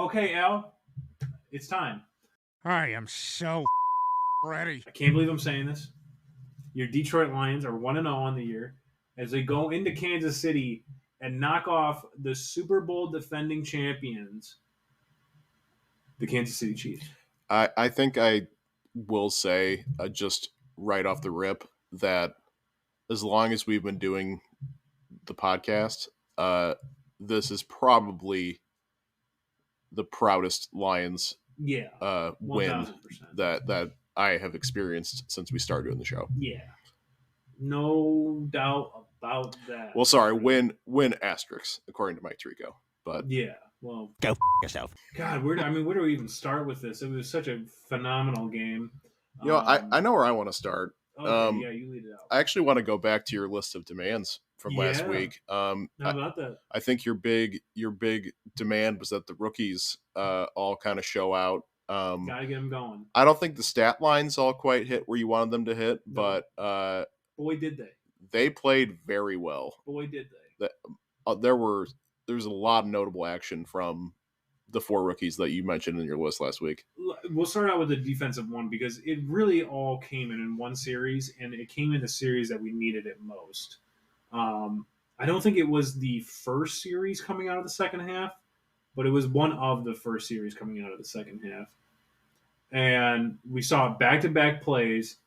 Okay, Al, it's time. I am so ready. I can't believe I'm saying this. Your Detroit Lions are 1-0 on the year as they go into Kansas City and knock off the Super Bowl defending champions, the Kansas City Chiefs. I think I will say just right off the rip that as long as we've been doing the podcast, this is probably the proudest Lions Yeah, win 1000%. that I have experienced since we started doing the show. Yeah, no doubt about that. Well, sorry, win asterisks according to Mike Tirico, but Yeah, well, Go yourself. God, where do we even start with this? It was such a phenomenal game. I know where I want to start. Okay, yeah, you lead it out. I actually want to go back to your list of demands from last Yeah. week. How about that? I think your big demand was that the rookies all kind of show out. Gotta get them going. I don't think the stat lines all quite hit where you wanted them to hit, No. but Boy, did they. they played very well. Boy, did they. There was a lot of notable action from the four rookies that you mentioned in your list last week. We'll start out with the defensive one because it really all came in one series, and it came in the series that we needed it most. I don't think it was the first series coming out of the second half, but it was one of the first series coming out of the second half. And we saw back-to-back plays.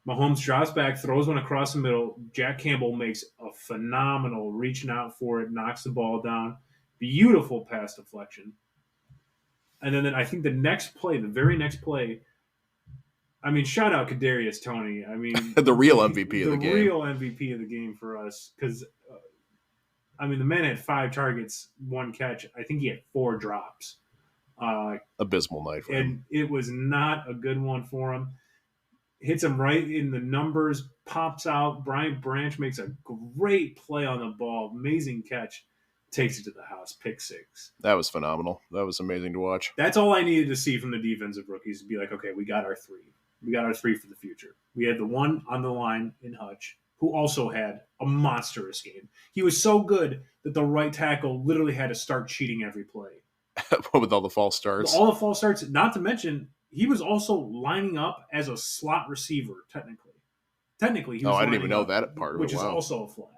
Mahomes drops back, throws one across the middle. Jack Campbell makes a phenomenal reaching out for it, knocks the ball down. Beautiful pass deflection. And then I think the very next play, I mean, shout out Kadarius Toney. I mean, The real MVP of the game. The real MVP of the game for us because, I mean, the man had 5 targets, 1 catch. I think he had 4 drops. Abysmal night for him. And it was not a good one for him. Hits him right in the numbers, pops out. Brian Branch makes a great play on the ball. Amazing catch. Takes it to the house. Pick 6. That was phenomenal. That was amazing to watch. That's all I needed to see from the defensive rookies to be like, okay, we got our 3. We got our 3 for the future. We had the one on the line in Hutch, who also had a monstrous game. He was so good that the right tackle literally had to start cheating every play. With all the false starts. All the false starts, not to mention, he was also lining up as a slot receiver, technically. He was I didn't even know up, that part of it. which is Wow. also a flag.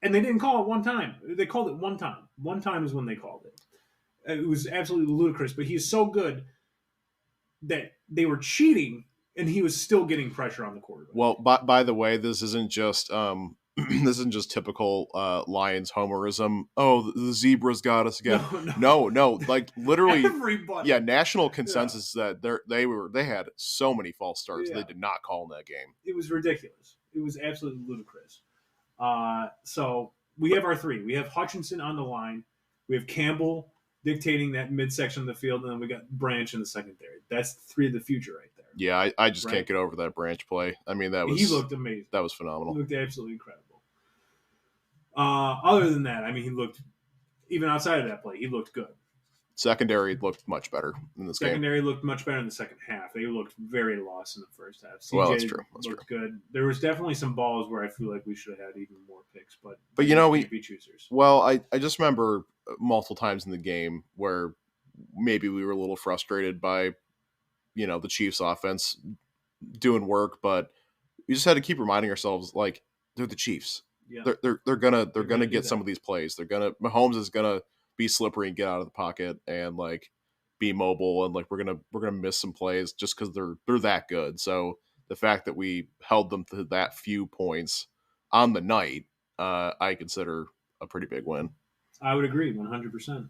And they didn't call it one time. They called it one time. One time is when they called it. It was absolutely ludicrous, but he's so good that they were cheating, and he was still getting pressure on the quarterback. Well, by the way, this isn't just this isn't just typical Lions homerism. Oh, the zebras got us again. No, like literally, everybody. Yeah, national consensus that they had so many false starts they did not call in that game. It was ridiculous. It was absolutely ludicrous. So we have our 3. We have Hutchinson on the line. We have Campbell dictating that midsection of the field, and then we got Branch in the secondary. That's 3 of the future right there. Yeah, I just can't get over that Branch play. I mean, he looked amazing. That was phenomenal. He looked absolutely incredible. Other than that, I mean, he looked, even outside of that play, he looked good. Secondary looked much better in this game. Secondary looked much better in the second half. They looked very lost in the first half. CJ well, that's true. Looked good. There was definitely some balls where I feel like we should have had even more picks, but you know, we be choosers. Well, I just remember multiple times in the game where maybe we were a little frustrated by, the Chiefs' offense doing work, but we just had to keep reminding ourselves, like, they're the Chiefs. Yeah. They're gonna get some of these plays. Mahomes is gonna be slippery and get out of the pocket and like be mobile, and like we're gonna miss some plays just because they're that good. So the fact that we held them to that few points on the night, I consider a pretty big win. I would agree 100%.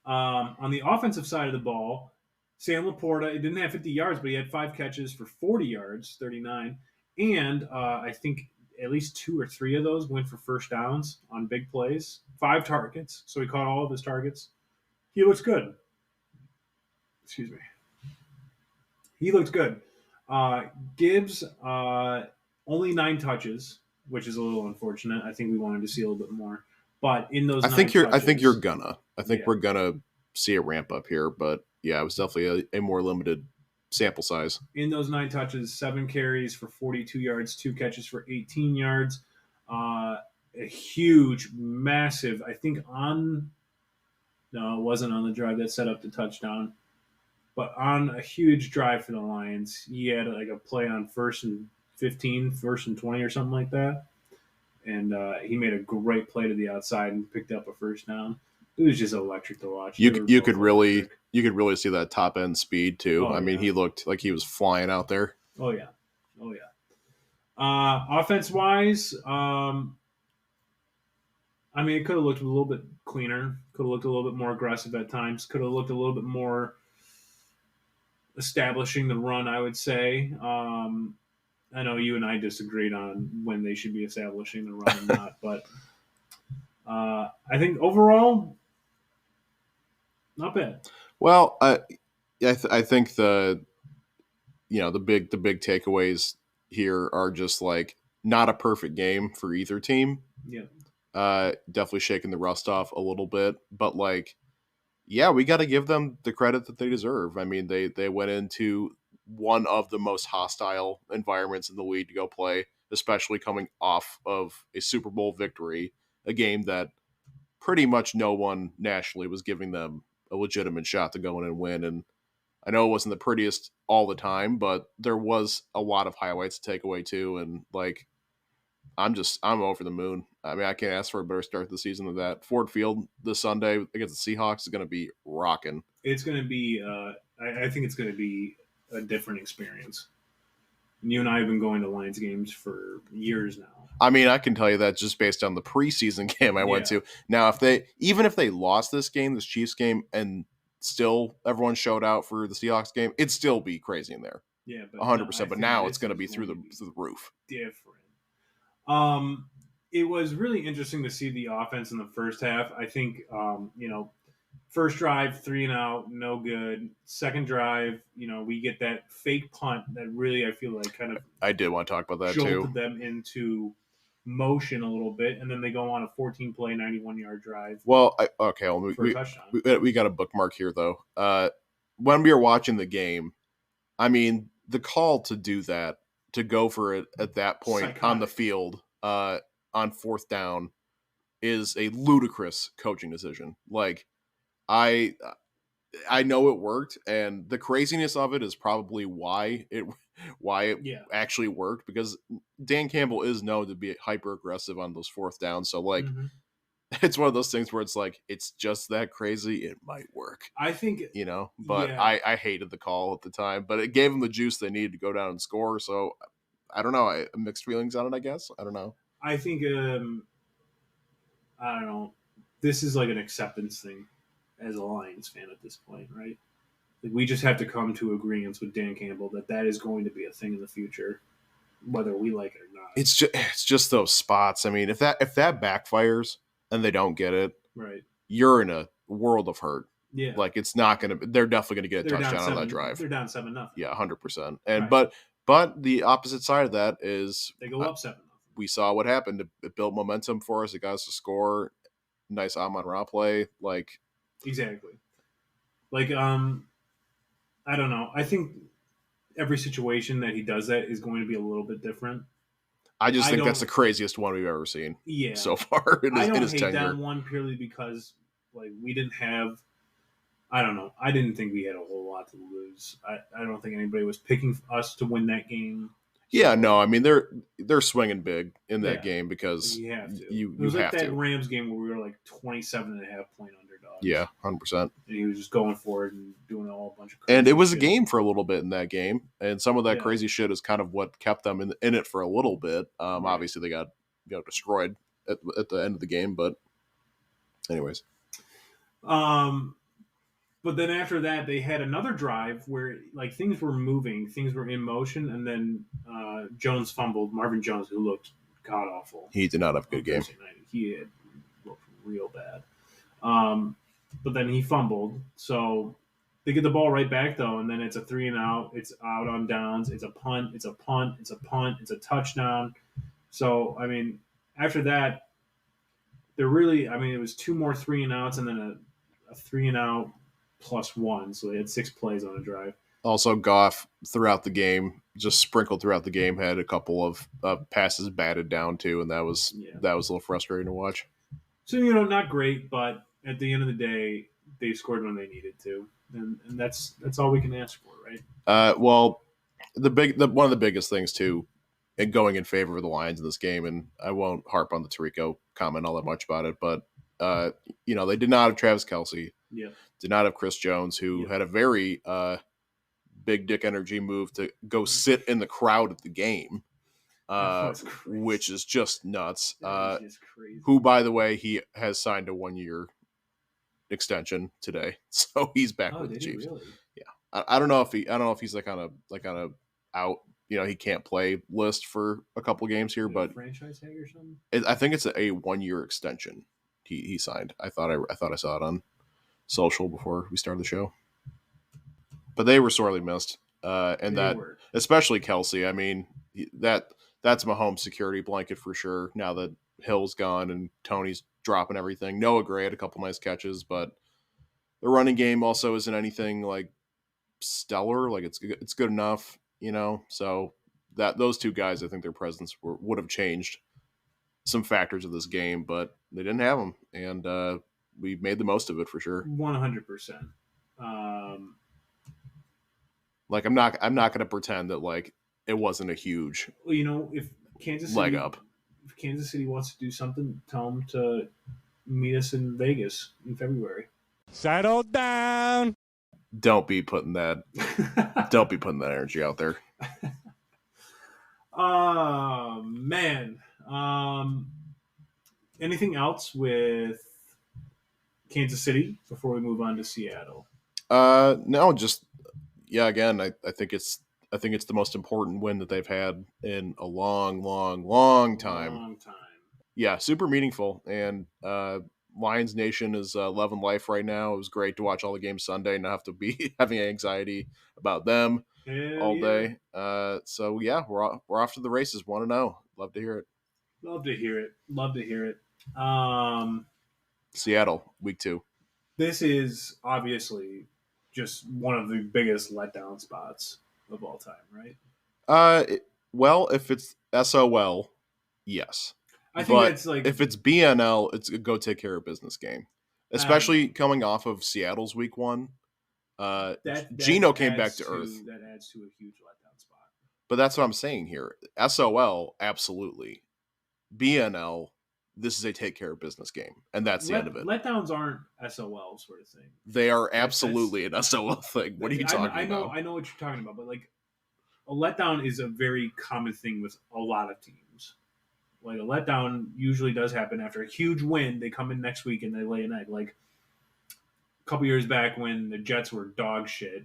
On the offensive side of the ball, Sam Laporta, it didn't have 50 yards, but he had 5 catches for 40 yards, 39, and I think at least 2 or 3 of those went for first downs on big plays. 5 targets, so he caught all of his targets. He looks good. Excuse me. He looked good. Gibbs, only 9 touches, which is a little unfortunate. I think we wanted to see a little bit more. But in those, I think we're gonna see a ramp up here. But yeah, it was definitely a more limited sample size. In those 9 touches, 7 carries for 42 yards, 2 catches for 18 yards. A huge, massive, I think on No, it wasn't on the drive that set up the touchdown. But on a huge drive for the Lions, he had like a play on 1st and 15, 1st and 20, or something like that. And he made a great play to the outside and picked up a first down. It was just electric to watch. You They were you both could really electric. you could really see that top end speed too. Oh I mean, yeah. he looked like he was flying out there. Oh yeah. Oh yeah. Offense wise, I mean, it could have looked a little bit cleaner. Could have looked a little bit more aggressive at times. Could have looked a little bit more establishing the run, I would say. I know you and I disagreed on when they should be establishing the run and not, but I think overall, not bad. Well, I think the big takeaways here are just like not a perfect game for either team. Yeah. Definitely shaking the rust off a little bit, but like, yeah, we got to give them the credit that they deserve. I mean, they went into one of the most hostile environments in the league to go play, especially coming off of a Super Bowl victory, a game that pretty much no one nationally was giving them a legitimate shot to go in and win. And I know it wasn't the prettiest all the time, but there was a lot of highlights to take away too. And like, I'm over the moon. I mean, I can't ask for a better start to the season than that. Ford Field this Sunday against the Seahawks is going to be rocking. It's going to be, I think it's going to be a different experience. You and I have been going to Lions games for years now. I mean, I can tell you that just based on the preseason game I went to. Now, if they lost this Chiefs game, and still everyone showed out for the Seahawks game, it'd still be crazy in there. Yeah, but 100%. But now it's going to be through the roof. Different. It was really interesting to see the offense in the first half. I think, first drive, 3-and-out, no good. Second drive, we get that fake punt that really, I feel like, kind of I did want to talk about that jolted too. them into motion a little bit, and then they go on a 14-play, 91-yard drive. Well, for a touchdown. we got a bookmark here though. When we were watching the game, I mean, the call to do that, to go for it at that point Psychotic. on the field, on fourth down, is a ludicrous coaching decision. Like, I know it worked, and the craziness of it is probably why it actually worked, because Dan Campbell is known to be hyper aggressive on those fourth downs. So like, it's one of those things where it's like, it's just that crazy, it might work. I think, but yeah. I hated the call at the time, but it gave them the juice they needed to go down and score. So I don't know, mixed feelings on it, I guess. I don't know. I think, I don't know. This is like an acceptance thing as a Lions fan at this point, right? Like, we just have to come to agreements with Dan Campbell that is going to be a thing in the future, whether we like it or not. It's just those spots. I mean, if that backfires and they don't get it, right, you're in a world of hurt. Yeah, like, it's not gonna. They're definitely gonna get a touchdown on that drive. They're down 7-0. Yeah, 100%. And right. but the opposite side of that is they go up 7-0. We saw what happened. It built momentum for us. It got us to score. Nice Amon-Ra play. Like, exactly. Like, I don't know. I think every situation that he does that is going to be a little bit different. I just think that's the craziest one we've ever seen. Yeah. So far in his hate tenure. That one purely because, like, we didn't have. I don't know. I didn't think we had a whole lot to lose. I don't think anybody was picking us to win that game. Yeah, no, I mean, they're swinging big in that game because you have to. You it was have like that to. Rams game where we were like 27.5-point underdogs. Yeah, 100%. And he was just going for it and doing a bunch of crazy and it was shit. A game for a little bit in that game, and some of that crazy shit is kind of what kept them in it for a little bit. Right. Obviously, they got destroyed at the end of the game, but anyways. But then after that, they had another drive where, like, things were moving, things were in motion, and then Jones fumbled. Marvin Jones, who looked god awful. He did not have a good game. He had looked real bad. But then he fumbled, so they get the ball right back though, and then it's a 3-and-out. It's out on downs. It's a punt. It's a punt. It's a punt. It's a touchdown. So I mean, after that, it was 2 more 3-and-outs, and then a 3-and-out. +1, so they had 6 plays on a drive. Also, Goff throughout the game, just sprinkled throughout the game, had a couple of passes batted down too, and that was a little frustrating to watch. So not great, but at the end of the day, they scored when they needed to, and that's all we can ask for, right? Well, one of the biggest things too, and going in favor of the Lions in this game, and I won't harp on the Tirico comment all that much about it, but they did not have Travis Kelce, Yeah, did not have Chris Jones, who had a very big dick energy move to go sit in the crowd at the game, which is just nuts. That is just crazy. Who, by the way, he has signed a 1-year extension today, so he's back with the Chiefs. Really? Yeah, I don't know if he's like on a out. He can't play list for a couple games here, but franchise tag or something. I think it's a 1-year extension. He signed. I thought I saw it on social before we started the show. But they were sorely missed, especially Kelce. I mean, that's Mahomes' security blanket for sure. Now that Hill's gone and Tony's dropping everything, Noah Gray had a couple nice catches, but the running game also isn't anything like stellar. Like it's good enough, So that those two guys, I think their presence would have changed some factors of this game, but they didn't have them, and we made the most of it for sure. 100%. Like I'm not going to pretend that like it wasn't a huge. Well, if Kansas City, leg up. If Kansas City wants to do something, tell them to meet us in Vegas in February. Settle down. Don't be putting that energy out there. Oh man. Anything else with Kansas City before we move on to Seattle? No, just again, I think it's the most important win that they've had in a long time. Yeah, super meaningful, and Lions Nation is loving life right now. It was great to watch all the games Sunday, not have to be having anxiety about them all day. So yeah, we're off to the races, 1-0. Love to hear it. Love to hear it. Seattle, week 2. This is obviously just one of the biggest letdown spots of all time, right? Well, if it's SOL, yes. I think but it's like if it's BNL, it's a go take care of business game, especially coming off of Seattle's week 1. Geno came back to earth. That adds to a huge letdown spot. But that's what I'm saying here. SOL, absolutely. BNL, this is a take care of business game, and that's the end of it. Letdowns aren't SOL sort of thing. They are absolutely an SOL thing. What are you talking about? I know what you're talking about, but like a letdown is a very common thing with a lot of teams. Like a letdown usually does happen after a huge win. They come in next week and they lay an egg. Like a couple years back when the Jets were dog shit,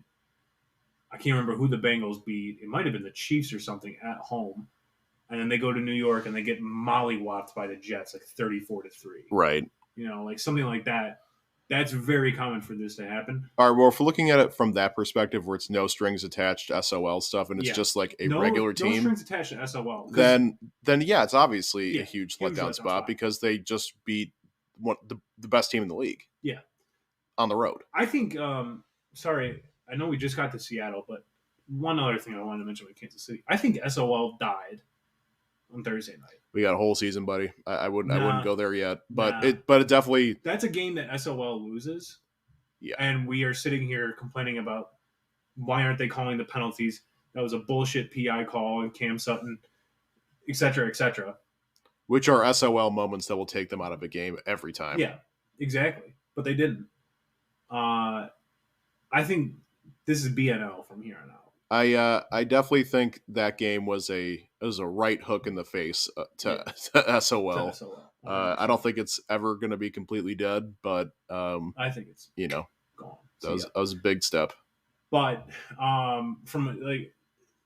I can't remember who the Bengals beat. It might have been the Chiefs or something at home. And then they go to New York and they get mollywopped by the Jets, like 34-3. Right. Like something like that. That's very common for this to happen. All right, well, if we're looking at it from that perspective where it's no strings attached SOL stuff and it's just like a regular team. No strings attached to SOL. Then yeah, it's obviously a huge letdown spot because they just beat the best team in the league. Yeah. On the road. I think, sorry, I know we just got to Seattle, but one other thing I wanted to mention with Kansas City. I think SOL died on Thursday night. We got a whole season, buddy. I wouldn't go there yet, but it definitely. That's a game that SOL loses. Yeah, and we are sitting here complaining about why aren't they calling the penalties? That was a bullshit PI call and Cam Sutton, et cetera, et cetera. Which are SOL moments that will take them out of a game every time. Yeah, exactly. But they didn't. I think this is BNL from here on out. I definitely think that game was a right hook in the face to SOL. To SOL. I don't think it's ever going to be completely dead, but I think it's gone. That was a big step. But from like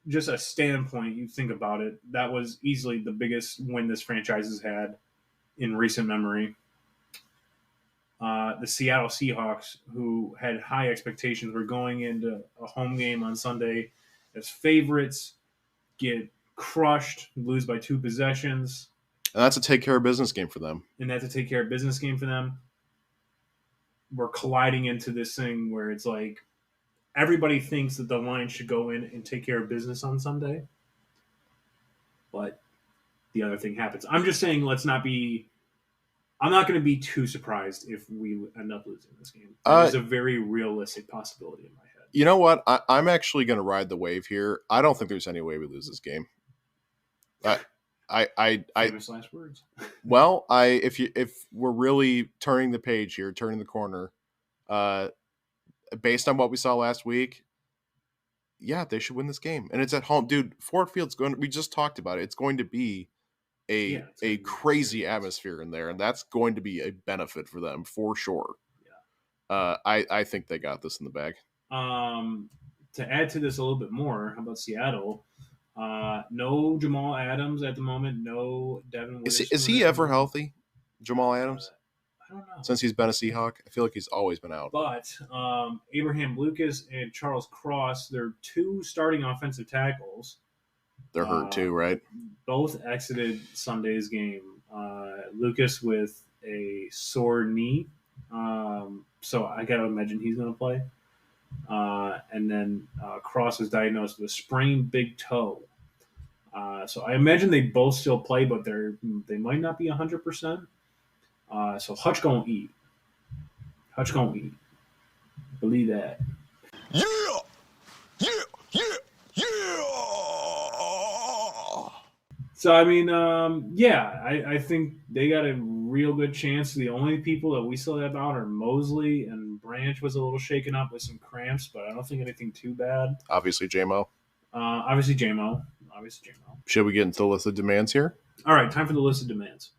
just a standpoint, you think about it, that was easily the biggest win this franchise has had in recent memory. The Seattle Seahawks, who had high expectations, were going into a home game on Sunday as favorites, get crushed, lose by 2 possessions. And that's a take care of business game for them. We're colliding into this thing where it's like everybody thinks that the Lions should go in and take care of business on Sunday. But the other thing happens. I'm just saying let's not be I'm not going to be too surprised if we end up losing this game. That is a very realistic possibility in my head. You know what? I'm actually going to ride the wave here. I don't think there's any way we lose this game. Famous last words. Well, if we're really turning the page here, turning the corner, based on what we saw last week, yeah, they should win this game, and it's at home, dude. Ford Field's going. We just talked about it. It's going to be a crazy atmosphere in there, and that's going to be a benefit for them for sure. Yeah. I think they got this in the bag. To add to this a little bit more, how about Seattle? No Jamal Adams at the moment. No Devin Witherspoon. Is he ever healthy, Jamal Adams? I don't know. Since he's been a Seahawk, I feel like he's always been out. But Abraham Lucas and Charles Cross, they're two starting offensive tackles. They're hurt too, right? Both exited Sunday's game. Lucas with a sore knee, so I got to imagine he's going to play. And then Cross was diagnosed with a sprained big toe. So I imagine they both still play, but they might not be 100%. So Hutch gonna eat. Hutch gonna eat. Believe that. Yeah! Yeah! Yeah! Yeah! So I mean, I think they got a real good chance. The only people that we still have out are Mosley, and Branch was a little shaken up with some cramps, but I don't think anything too bad. Obviously, JMO. Obviously, JMO. Should we get into the list of demands here? All right, time for the list of demands.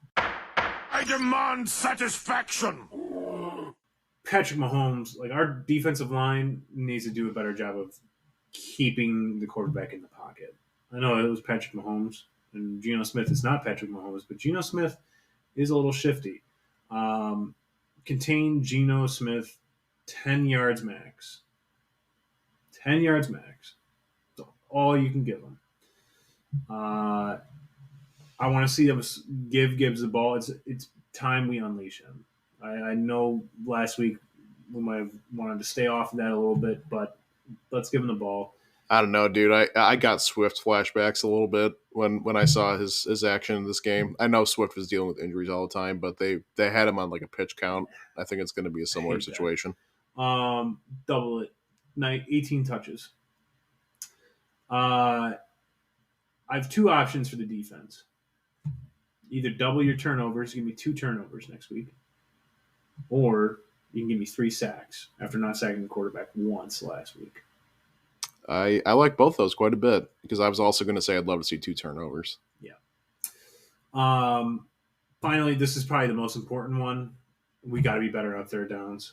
I demand satisfaction. Patrick Mahomes, like our defensive line needs to do a better job of keeping the quarterback in the pocket. I know it was Patrick Mahomes, and Geno Smith is not Patrick Mahomes, but Geno Smith is a little shifty. Contain Geno Smith 10 yards max. 10 yards max. That's all you can give him. I want to see them give Gibbs the ball. It's time we unleash him. I know last week we might have wanted to stay off of that a little bit, but let's give him the ball. I don't know, dude. I got Swift flashbacks a little bit when I saw his action in this game. I know Swift was dealing with injuries all the time, but they had him on like a pitch count. I think it's going to be a similar situation. Double it. 18 touches. I have two options for the defense. Either double your turnovers, give me 2 turnovers next week, or you can give me 3 sacks after not sacking the quarterback once last week. I like both those quite a bit because I was also going to say I'd love to see 2 turnovers. Yeah. Finally, this is probably the most important one. We got to be better on third downs.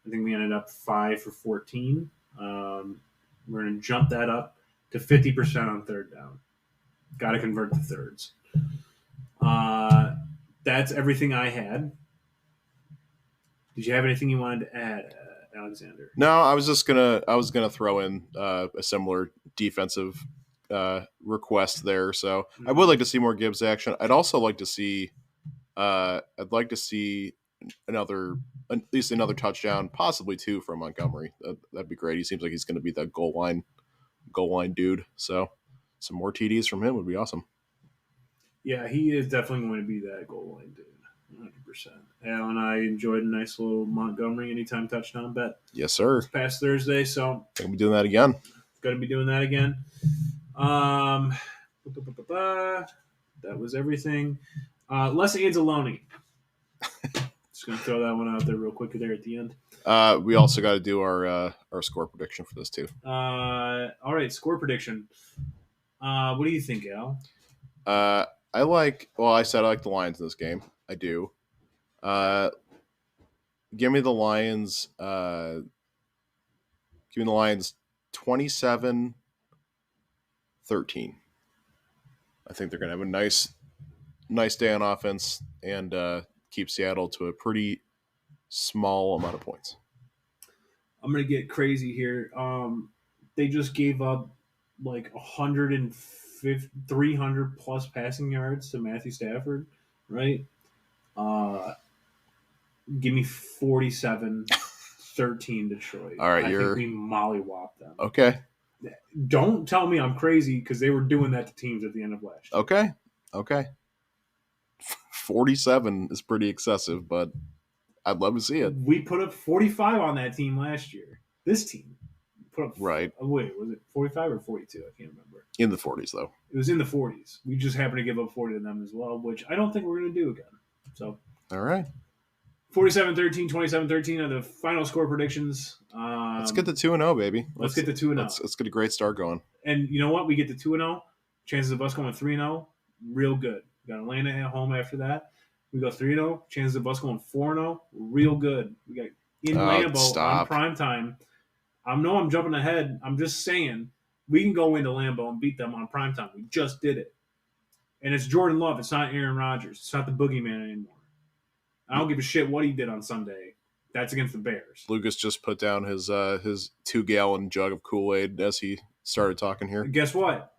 I think we ended up 5 for 14. We're going to jump that up to 50% on third down. Got to convert to thirds. That's everything I had. Did you have anything you wanted to add, Alexander? No, I was gonna throw in a similar defensive request there. So I would like to see more Gibbs action. I'd also like to see at least another touchdown, possibly 2 from Montgomery. That'd be great. He seems like he's going to be that goal line dude. So some more TDs from him would be awesome. Yeah, he is definitely going to be that goal line dude, 100%. Al and I enjoyed a nice little Montgomery anytime touchdown bet. Yes, sir. This past Thursday, so I'm going to be doing that again. Going to be doing that again. That was everything. Les Anzalone. Just going to throw that one out there real quick there at the end. We also got to do our score prediction for this too. All right, score prediction. What do you think, Al? I said I like the Lions in this game. I do. Give me the Lions. Give me the Lions 27-13. I think they're going to have a nice day on offense and keep Seattle to a pretty small amount of points. I'm going to get crazy here. They just gave up like 300 plus passing yards to Matthew Stafford, right? Give me 47-13 Detroit. All right, I think we mollywop them. Okay. Don't tell me I'm crazy because they were doing that to teams at the end of last year. Okay. 47 is pretty excessive, but I'd love to see it. We put up 45 on that team last year. This team put up Right. Wait, was it 45 or 42? I can't remember. In the 40s, though. It was in the 40s. We just happened to give up 40 to them as well, which I don't think we're going to do again. So, all right. 47-13, 27-13 are the final score predictions. Let's get to 2-0, baby. Let's get to 2-0. Let's get a great start going. And you know what? We get to 2-0. Chances of us going 3-0, real good. We got Atlanta at home after that. We go 3-0. Chances of us going 4-0, real good. We got in Lambeau on prime time. I know I'm jumping ahead. I'm just saying we can go into Lambeau and beat them on prime time. We just did it. And it's Jordan Love. It's not Aaron Rodgers. It's not the boogeyman anymore. I don't give a shit what he did on Sunday. That's against the Bears. Lucas just put down his 2-gallon jug of Kool-Aid as he started talking here. And guess what?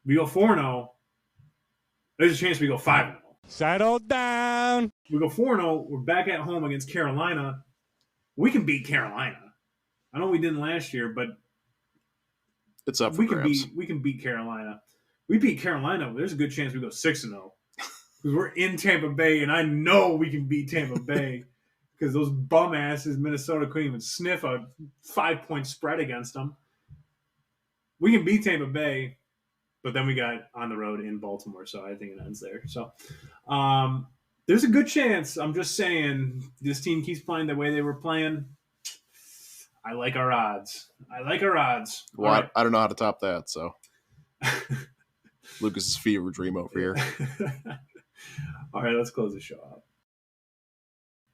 We go 4-0. There's a chance we go 5-0. Settle down. We go 4-0. We're back at home against Carolina. We can beat Carolina. I know we didn't last year, but it's up for grabs. We can beat Carolina. We beat Carolina. There's a good chance we go 6-0. Because we're in Tampa Bay, and I know we can beat Tampa Bay because those bum asses Minnesota couldn't even sniff a 5-point spread against them. We can beat Tampa Bay, but then we got on the road in Baltimore, so I think it ends there. So there's a good chance. I'm just saying this team keeps playing the way they were playing. I like our odds. Well, right. I don't know how to top that, so. Lucas's fever dream over here. All right, let's close the show out.